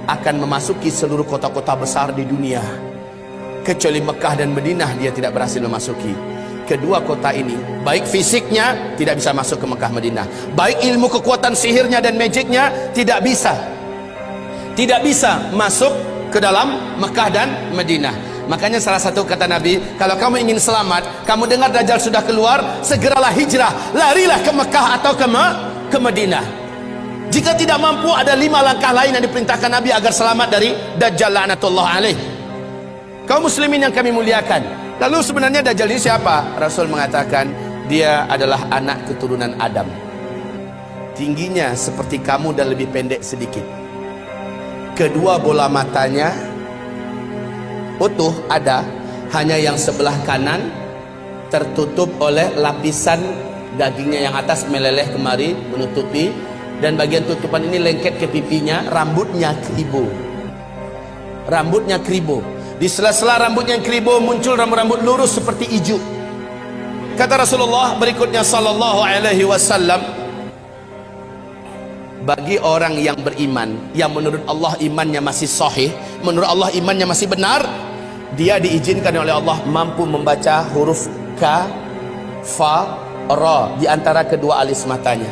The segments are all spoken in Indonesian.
akan memasuki seluruh kota-kota besar di dunia, kecuali Mekah dan Madinah dia tidak berhasil memasuki. Kedua kota ini, baik fisiknya tidak bisa masuk ke Mekah Madinah, baik ilmu kekuatan sihirnya dan magicnya tidak bisa masuk ke dalam Mekah dan Madinah. Makanya salah satu kata Nabi, kalau kamu ingin selamat, kamu dengar Dajjal sudah keluar, segeralah hijrah, larilah ke Mekah atau ke Madinah. Jika tidak mampu, ada 5 langkah lain yang diperintahkan Nabi agar selamat dari Dajjal laknatullah alaih. Kaum muslimin yang kami muliakan, lalu sebenarnya Dajjal ini siapa? Rasul mengatakan dia adalah anak keturunan Adam, tingginya seperti kamu dan lebih pendek sedikit. Kedua bola matanya utuh ada, hanya yang sebelah kanan tertutup oleh lapisan dagingnya yang atas meleleh kemari menutupi, dan bagian tutupan ini lengket ke pipinya. Rambutnya keribo. Di sela-sela rambutnya yang keribo muncul rambut-rambut lurus seperti ijuk. Kata Rasulullah berikutnya sallallahu alaihi wasallam, bagi orang yang beriman, yang menurut Allah imannya masih sahih, menurut Allah imannya masih benar, dia diizinkan oleh Allah mampu membaca huruf Ka, Fa, Ra di antara kedua alis matanya.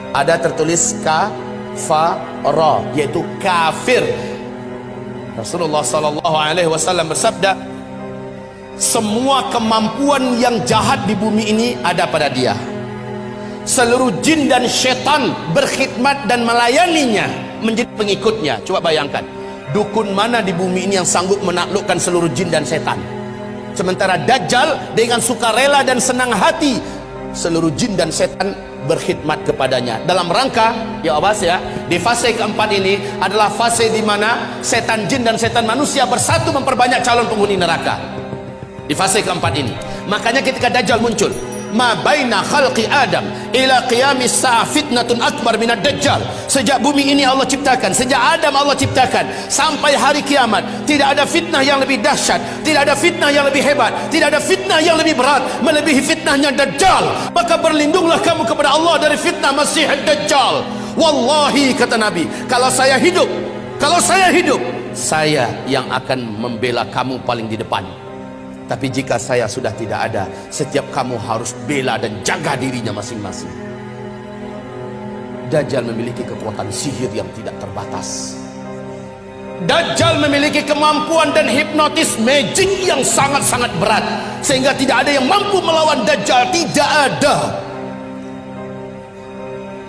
Ada tertulis Ka, Fa, Ra, yaitu kafir. Rasulullah sallallahu alaihi wasallam bersabda, semua kemampuan yang jahat di bumi ini ada pada dia. Seluruh jin dan syaitan berkhidmat dan melayaninya, menjadi pengikutnya. Coba bayangkan, dukun mana di bumi ini yang sanggup menaklukkan seluruh jin dan setan? Sementara Dajjal dengan sukarela dan senang hati, seluruh jin dan setan berkhidmat kepadanya. Dalam rangka, ya Abbas ya, di fase keempat ini adalah fase di mana setan jin dan setan manusia bersatu memperbanyak calon penghuni neraka. Di fase keempat ini, makanya ketika Dajjal muncul, ma baina khalqi Adam ila qiyamis sa'a fitnatun akbar minad Dajjal. Sejak bumi ini Allah ciptakan, sejak Adam Allah ciptakan sampai hari kiamat, tidak ada fitnah yang lebih dahsyat, tidak ada fitnah yang lebih hebat, tidak ada fitnah yang lebih berat melebihi fitnahnya Dajjal. Maka berlindunglah kamu kepada Allah dari fitnah Masih Dajjal. Wallahi, kata Nabi, kalau saya hidup, saya yang akan membela kamu paling di depan. Tapi jika saya sudah tidak ada, setiap kamu harus bela dan jaga dirinya masing-masing. Dajjal memiliki kekuatan sihir yang tidak terbatas. Dajjal memiliki kemampuan dan hipnotis magic yang sangat-sangat berat, sehingga tidak ada yang mampu melawan Dajjal. Tidak ada.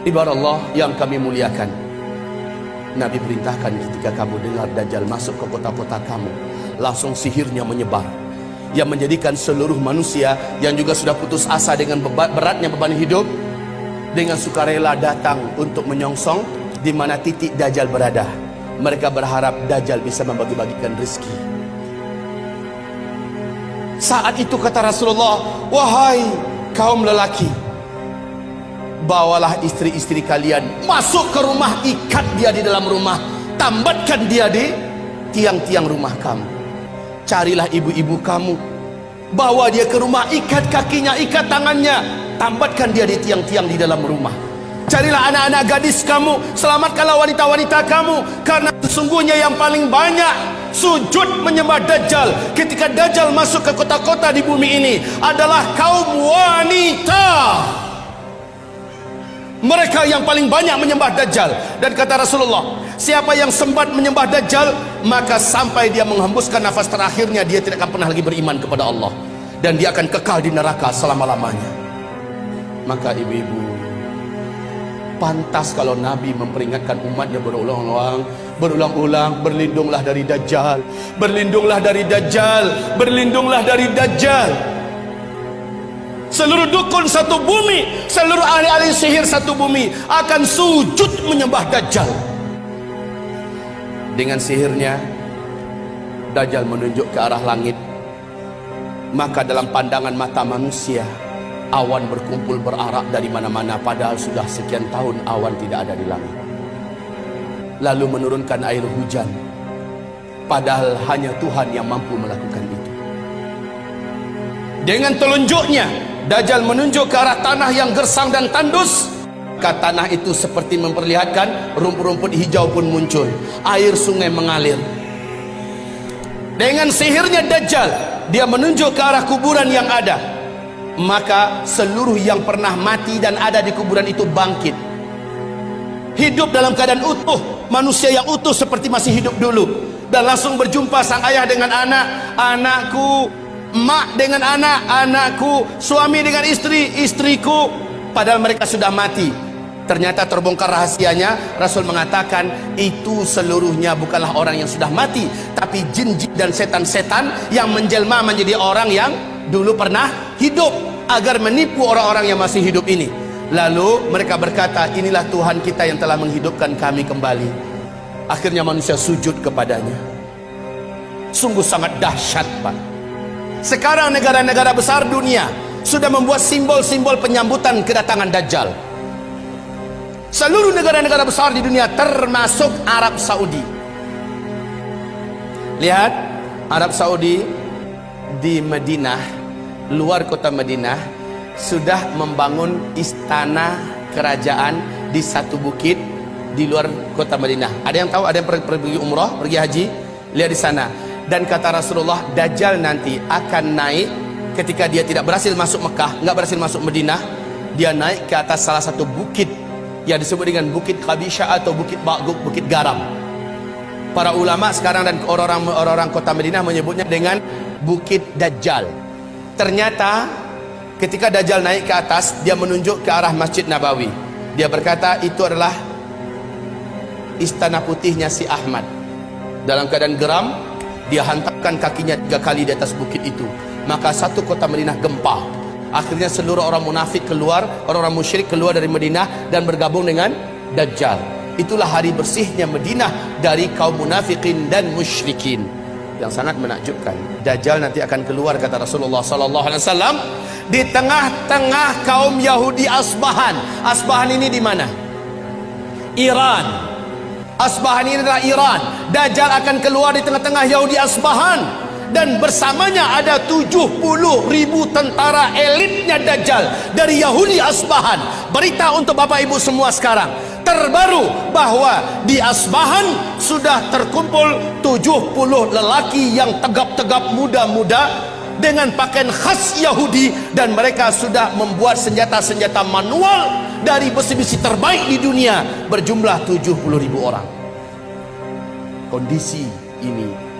Ibarat Allah yang kami muliakan, Nabi perintahkan ketika kamu dengar Dajjal masuk ke kota-kota kamu, langsung sihirnya menyebar, yang menjadikan seluruh manusia yang juga sudah putus asa dengan beratnya beban hidup, dengan sukarela datang untuk menyongsong di mana titik Dajjal berada. Mereka berharap Dajjal bisa membagi-bagikan rezeki. Saat itu kata Rasulullah, wahai kaum lelaki, bawalah istri-istri kalian masuk ke rumah, ikat dia di dalam rumah, tambatkan dia di tiang-tiang rumah kamu. Carilah ibu-ibu kamu, bawa dia ke rumah, ikat kakinya, ikat tangannya, tambatkan dia di tiang-tiang di dalam rumah. Carilah anak-anak gadis kamu, selamatkanlah wanita-wanita kamu, karena sesungguhnya yang paling banyak sujud menyembah Dajjal ketika Dajjal masuk ke kota-kota di bumi ini adalah kaum wanita. Mereka yang paling banyak menyembah Dajjal. Dan kata Rasulullah, siapa yang sempat menyembah Dajjal, maka sampai dia menghembuskan nafas terakhirnya, dia tidak akan pernah lagi beriman kepada Allah, dan dia akan kekal di neraka selama-lamanya. Maka ibu-ibu, pantas kalau Nabi memperingatkan umatnya berulang-ulang, berlindunglah dari Dajjal, berlindunglah dari Dajjal, berlindunglah dari Dajjal. Seluruh dukun satu bumi, seluruh ahli-ahli sihir satu bumi akan sujud menyembah Dajjal. Dengan sihirnya, Dajjal menunjuk ke arah langit. Maka dalam pandangan mata manusia, awan berkumpul berarak dari mana-mana, padahal sudah sekian tahun awan tidak ada di langit. Lalu menurunkan air hujan, padahal hanya Tuhan yang mampu melakukan itu. Dengan telunjuknya, Dajjal menunjuk ke arah tanah yang gersang dan tandus. maka tanah itu seperti memperlihatkan rumput-rumput hijau pun muncul, air sungai mengalir. Dengan sihirnya Dajjal, dia menunjuk ke arah kuburan yang ada, maka seluruh yang pernah mati dan ada di kuburan itu bangkit, hidup dalam keadaan utuh, manusia yang utuh seperti masih hidup dulu, dan langsung berjumpa sang ayah dengan anak, anakku, mak dengan anak, anakku, suami dengan istri, istriku, padahal mereka sudah mati. Ternyata terbongkar rahasianya. Rasul mengatakan itu seluruhnya bukanlah orang yang sudah mati, tapi jin-jin dan setan-setan yang menjelma menjadi orang yang dulu pernah hidup, agar menipu orang-orang yang masih hidup ini. Lalu mereka berkata, inilah Tuhan kita yang telah menghidupkan kami kembali. Akhirnya manusia sujud kepadanya. Sungguh sangat dahsyat, Pak. Sekarang negara-negara besar dunia sudah membuat simbol-simbol penyambutan kedatangan Dajjal. Seluruh negara-negara besar di dunia, termasuk Arab Saudi. Lihat, Arab Saudi di Madinah, luar kota Madinah, sudah membangun istana kerajaan di satu bukit di luar kota Madinah. Ada yang tahu? Ada yang pergi umrah, pergi haji? Lihat di sana. Dan kata Rasulullah, Dajjal nanti akan naik ketika dia tidak berhasil masuk Mekah, nggak berhasil masuk Madinah, dia naik ke atas salah satu bukit yang disebut dengan Bukit Qabisha atau Bukit Ba'guk, Bukit Garam. Para ulama sekarang dan orang-orang kota Madinah menyebutnya dengan Bukit Dajjal. Ternyata ketika Dajjal naik ke atas, dia menunjuk ke arah Masjid Nabawi. Dia berkata itu adalah istana putihnya si Ahmad. Dalam keadaan geram, dia hantarkan kakinya 3 kali di atas bukit itu. Maka satu kota Madinah gempa. Akhirnya seluruh orang munafik keluar, orang-orang musyrik keluar dari Madinah dan bergabung dengan Dajjal. Itulah hari bersihnya Madinah dari kaum munafikin dan musyrikin. Yang sangat menakjubkan, Dajjal nanti akan keluar, kata Rasulullah SAW, di tengah-tengah kaum Yahudi Asbahan. Asbahan ini di mana? Iran. Asbahan ini adalah Iran. Dajjal akan keluar di tengah-tengah Yahudi Asbahan, dan bersamanya ada 70.000 tentara elitnya Dajjal dari Yahudi Asbahan. Berita untuk Bapak Ibu semua sekarang terbaru bahwa di Asbahan sudah terkumpul 70 lelaki yang tegap-tegap, muda-muda dengan pakaian khas Yahudi, dan mereka sudah membuat senjata-senjata manual dari besi-besi terbaik di dunia berjumlah 70.000 orang. Kondisi ini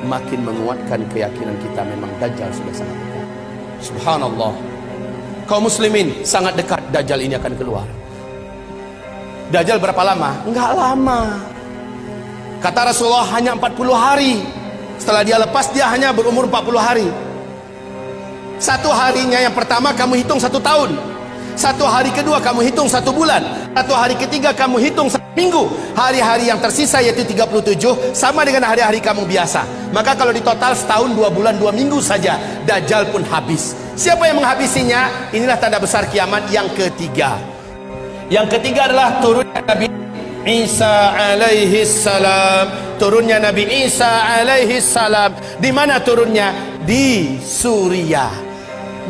makin menguatkan keyakinan kita memang Dajjal sudah sangat dekat. Subhanallah. Kaum muslimin, sangat dekat Dajjal ini akan keluar. Dajjal berapa lama? Enggak lama. Kata Rasulullah hanya 40 hari. Setelah dia lepas, dia hanya berumur 40 hari. Satu harinya yang pertama kamu hitung 1 tahun. Satu hari kedua kamu hitung 1 bulan. Satu hari ketiga kamu hitung 1 minggu. Hari-hari yang tersisa yaitu 37 sama dengan hari-hari kamu biasa. Maka kalau di total setahun 2 bulan 2 minggu saja Dajjal pun habis. Siapa yang menghabisinya? Inilah tanda besar kiamat yang ketiga. Yang ketiga adalah turunnya Nabi Isa alaihi salam. Turunnya Nabi Isa alaihi salam. Di mana turunnya? Di Suriah,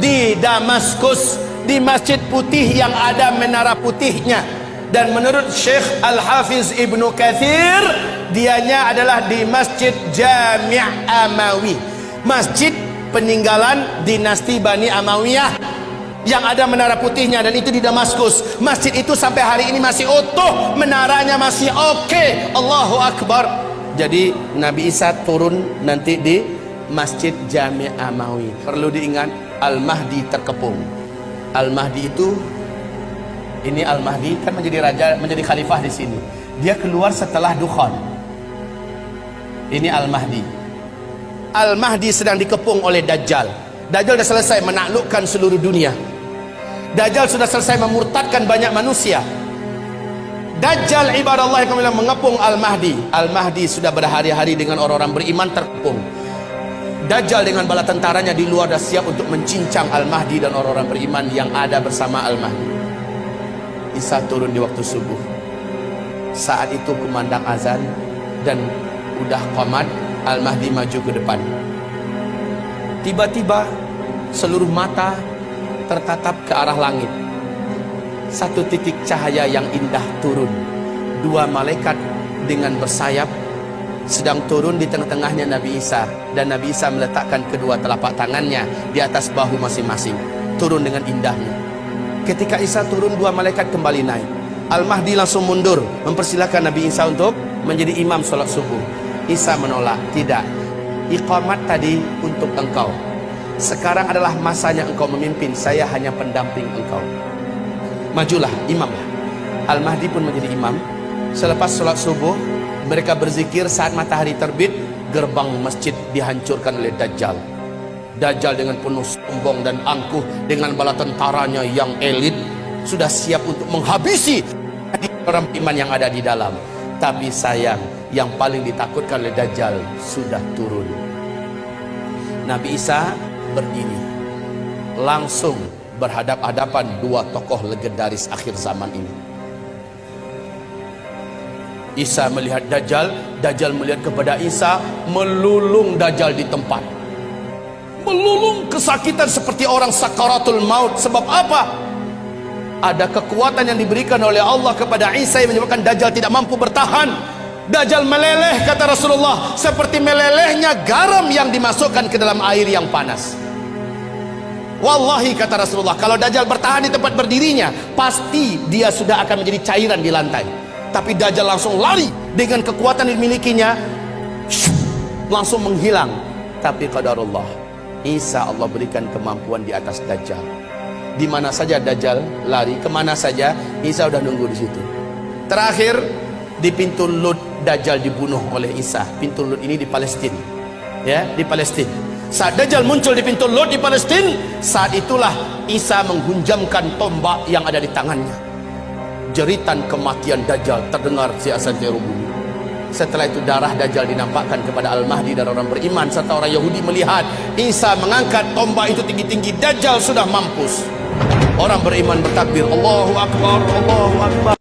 di Damaskus, di Masjid Putih yang ada menara putihnya. Dan menurut Syekh Al-Hafiz Ibnu Katsir, dianya adalah di Masjid Jami' Amawi, masjid peninggalan dinasti Bani Amawiyah yang ada menara putihnya, dan itu di Damaskus. Masjid itu sampai hari ini masih utuh, menaranya masih oke. Allahu Akbar. Jadi Nabi Isa turun nanti di Masjid Jami' Amawi. Perlu diingat, Al-Mahdi terkepung. Al-Mahdi itu, ini Al-Mahdi kan menjadi raja, menjadi khalifah di sini. Dia keluar setelah Dukhan. Ini Al-Mahdi. Al-Mahdi sedang dikepung oleh Dajjal. Dajjal sudah selesai menaklukkan seluruh dunia. Dajjal sudah selesai memurtadkan banyak manusia. Dajjal ibadallah yang mengepung Al-Mahdi. Al-Mahdi sudah berhari-hari dengan orang-orang beriman terkepung. Dajjal dengan bala tentaranya di luar dah siap untuk mencincang Al-Mahdi dan orang-orang beriman yang ada bersama Al-Mahdi. Isa turun di waktu subuh. Saat itu kumandang azan dan udah qamat. Al-Mahdi maju ke depan. Tiba-tiba seluruh mata tertatap ke arah langit. satu titik cahaya yang indah turun. Dua malaikat dengan bersayap sedang turun di tengah-tengahnya Nabi Isa, dan Nabi Isa meletakkan kedua telapak tangannya di atas bahu masing-masing. Turun dengan indahnya. Ketika Isa turun, dua malaikat kembali naik. Al-Mahdi langsung mundur mempersilahkan Nabi Isa untuk menjadi imam sholat subuh. Isa menolak, tidak, iqamat tadi untuk engkau, sekarang adalah masanya engkau memimpin, saya hanya pendamping engkau. Majulah, imamlah. Al-Mahdi pun menjadi imam. Selepas sholat subuh, mereka berzikir. Saat matahari terbit, gerbang masjid dihancurkan oleh Dajjal. Dajjal dengan penuh sombong dan angkuh, dengan bala tentaranya yang elit, sudah siap untuk menghabisi orang iman yang ada di dalam. Tapi sayang, yang paling ditakutkan oleh Dajjal sudah turun. Nabi Isa berdiri, langsung berhadap-hadapan dua tokoh legendaris akhir zaman ini. Isa melihat Dajjal, Dajjal melihat kepada Isa, melulung Dajjal di tempat. Melulung kesakitan seperti orang sakaratul maut. Sebab apa? Ada kekuatan yang diberikan oleh Allah kepada Isa yang menyebabkan Dajjal tidak mampu bertahan. Dajjal meleleh, kata Rasulullah, seperti melelehnya garam yang dimasukkan ke dalam air yang panas. Wallahi, kata Rasulullah, kalau Dajjal bertahan di tempat berdirinya, pasti dia sudah akan menjadi cairan di lantai. Tapi Dajjal langsung lari dengan kekuatan yang dimilikinya, langsung menghilang. Tapi qadarullah, Isa Allah berikan kemampuan di atas Dajjal. Di mana saja Dajjal lari, kemana saja, Isa udah nunggu di situ. Terakhir di pintu Lut, Dajjal dibunuh oleh Isa. Pintu Lut ini di Palestina, ya, di Palestina. Saat Dajjal muncul di pintu Lut di Palestina, saat itulah Isa menghunjamkan tombak yang ada di tangannya. Jeritan kematian Dajjal terdengar di seantero bumi. Setelah itu darah Dajjal dinampakkan kepada Al-Mahdi dan orang beriman, serta orang Yahudi melihat Isa mengangkat tombak itu tinggi-tinggi. Dajjal sudah mampus. Orang beriman bertakbir, Allahu Akbar, Allahu Akbar.